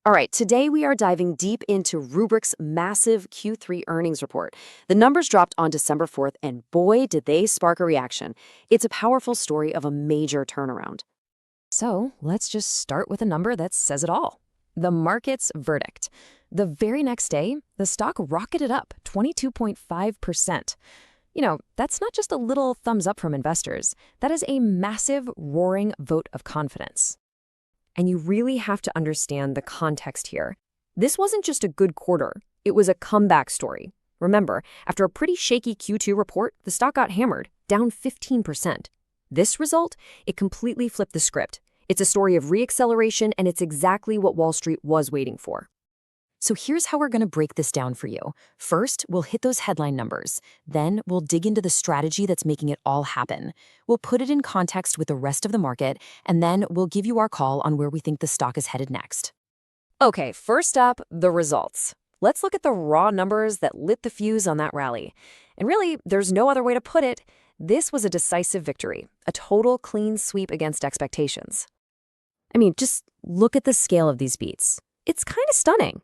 All right, today we are diving deep into Rubrik's massive Q3 earnings report. The numbers dropped on December 4th, and boy, did they spark a reaction. It's a powerful story of a major turnaround. So let's just start with a number that says it all. The market's verdict. The very next day, the stock rocketed up 22.5%. That's not just a little thumbs up from investors. That is a massive, roaring vote of confidence. And you really have to understand the context here. This wasn't just a good quarter, it was a comeback story. Remember, after a pretty shaky Q2 report, the stock got hammered, down 15%. This result, it completely flipped the script. It's a story of reacceleration, and it's exactly what Wall Street was waiting for. So here's how we're going to break this down for you. First, we'll hit those headline numbers. Then we'll dig into the strategy that's making it all happen. We'll put it in context with the rest of the market, and then we'll give you our call on where we think the stock is headed next. Okay, first up, the results. Let's look at the raw numbers that lit the fuse on that rally. And really, there's no other way to put it. This was a decisive victory, a total clean sweep against expectations. Just look at the scale of these beats. It's kind of stunning.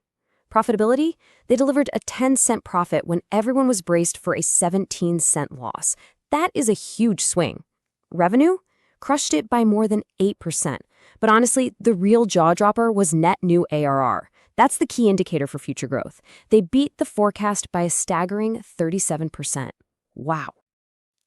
Profitability? They delivered a 10-cent profit when everyone was braced for a 17-cent loss. That is a huge swing. Revenue? Crushed it by more than 8%. But honestly, the real jaw-dropper was net new ARR. That's the key indicator for future growth. They beat the forecast by a staggering 37%. Wow.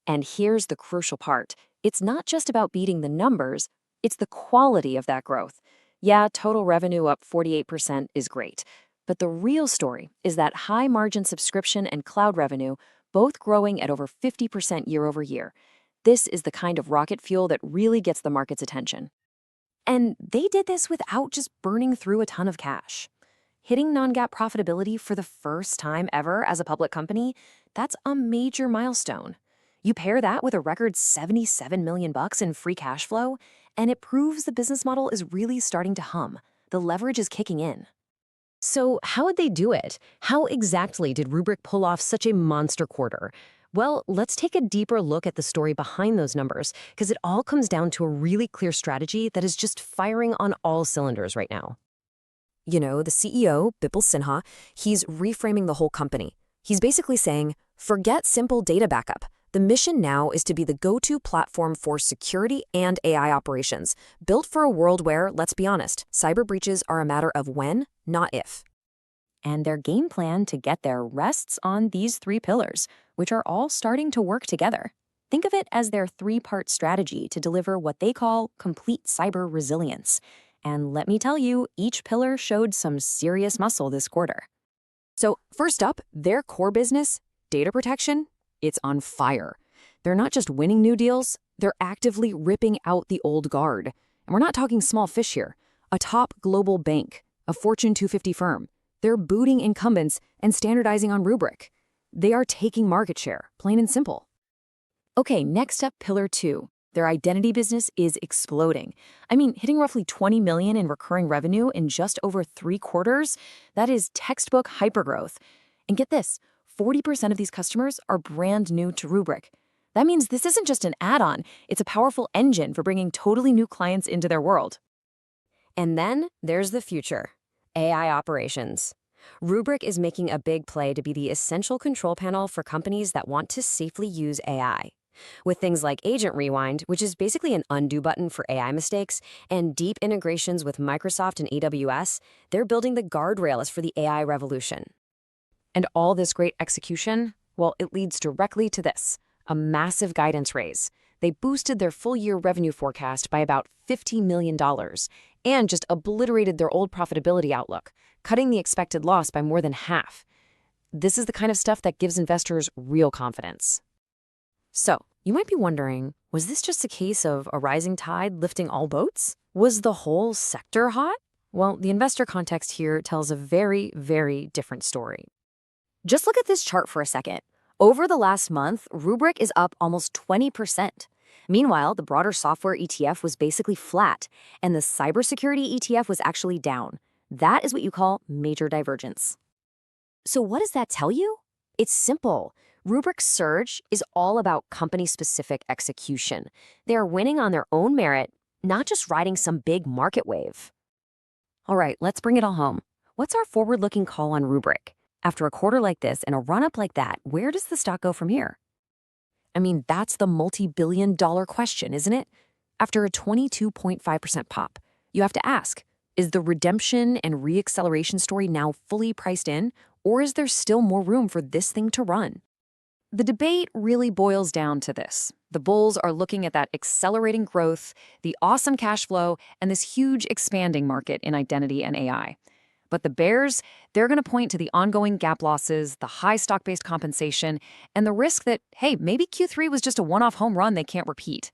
And here's the crucial part. It's not just about beating the numbers, it's the quality of that growth. Yeah, total revenue up 48% is great. But the real story is that high-margin subscription and cloud revenue, both growing at over 50% year over year. This is the kind of rocket fuel that really gets the market's attention. And they did this without just burning through a ton of cash. Hitting non-GAAP profitability for the first time ever as a public company, that's a major milestone. You pair that with a record $77 million in free cash flow, and it proves the business model is really starting to hum. The leverage is kicking in. So how did they do it? How exactly did Rubrik pull off such a monster quarter? Well, let's take a deeper look at the story behind those numbers, because it all comes down to a really clear strategy that is just firing on all cylinders right now. The CEO, Bipul Sinha, he's reframing the whole company. He's basically saying, forget simple data backup. The mission now is to be the go-to platform for security and AI operations, built for a world where, let's be honest, cyber breaches are a matter of when, not if. And their game plan to get there rests on these three pillars, which are all starting to work together. Think of it as their three-part strategy to deliver what they call complete cyber resilience. And let me tell you, each pillar showed some serious muscle this quarter. So first up, their core business, data protection, it's on fire. They're not just winning new deals, they're actively ripping out the old guard. And we're not talking small fish here. A top global bank, a Fortune 250 firm. They're booting incumbents and standardizing on Rubrik. They are taking market share, plain and simple. Okay, next up, pillar 2. Their identity business is exploding. Hitting roughly $20 million in recurring revenue in just over 3 quarters, that is textbook hypergrowth. And get this, 40% of these customers are brand new to Rubrik. That means this isn't just an add-on, it's a powerful engine for bringing totally new clients into their world. And then there's the future, AI operations. Rubrik is making a big play to be the essential control panel for companies that want to safely use AI. With things like Agent Rewind, which is basically an undo button for AI mistakes, and deep integrations with Microsoft and AWS, they're building the guardrails for the AI revolution. And all this great execution, well, it leads directly to this, a massive guidance raise. They boosted their full-year revenue forecast by about $50 million and just obliterated their old profitability outlook, cutting the expected loss by more than half. This is the kind of stuff that gives investors real confidence. So, you might be wondering, was this just a case of a rising tide lifting all boats? Was the whole sector hot? Well, the investor context here tells a very, very different story. Just look at this chart for a second. Over the last month, Rubrik is up almost 20%. Meanwhile, the broader software ETF was basically flat, and the cybersecurity ETF was actually down. That is what you call major divergence. So what does that tell you? It's simple. Rubrik's surge is all about company-specific execution. They are winning on their own merit, not just riding some big market wave. All right, let's bring it all home. What's our forward-looking call on Rubrik? After a quarter like this and a run-up like that, where does the stock go from here? I mean, that's the multi-billion-dollar question, isn't it? After a 22.5% pop, you have to ask, is the redemption and re-acceleration story now fully priced in, or is there still more room for this thing to run? The debate really boils down to this. The bulls are looking at that accelerating growth, the awesome cash flow, and this huge expanding market in identity and AI. But the bears, they're going to point to the ongoing gap losses, the high stock-based compensation, and the risk that, hey, maybe Q3 was just a one-off home run they can't repeat.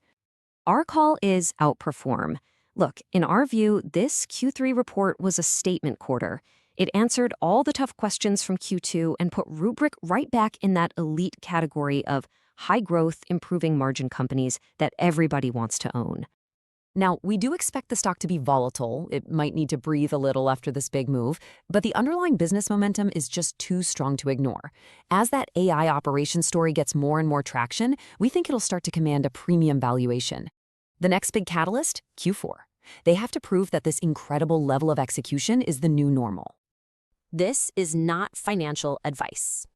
Our call is outperform. Look, in our view, this Q3 report was a statement quarter. It answered all the tough questions from Q2 and put Rubrik right back in that elite category of high-growth, improving margin companies that everybody wants to own. Now, we do expect the stock to be volatile. It might need to breathe a little after this big move, but the underlying business momentum is just too strong to ignore. As that AI operations story gets more and more traction, we think it'll start to command a premium valuation. The next big catalyst? Q4. They have to prove that this incredible level of execution is the new normal. This is not financial advice.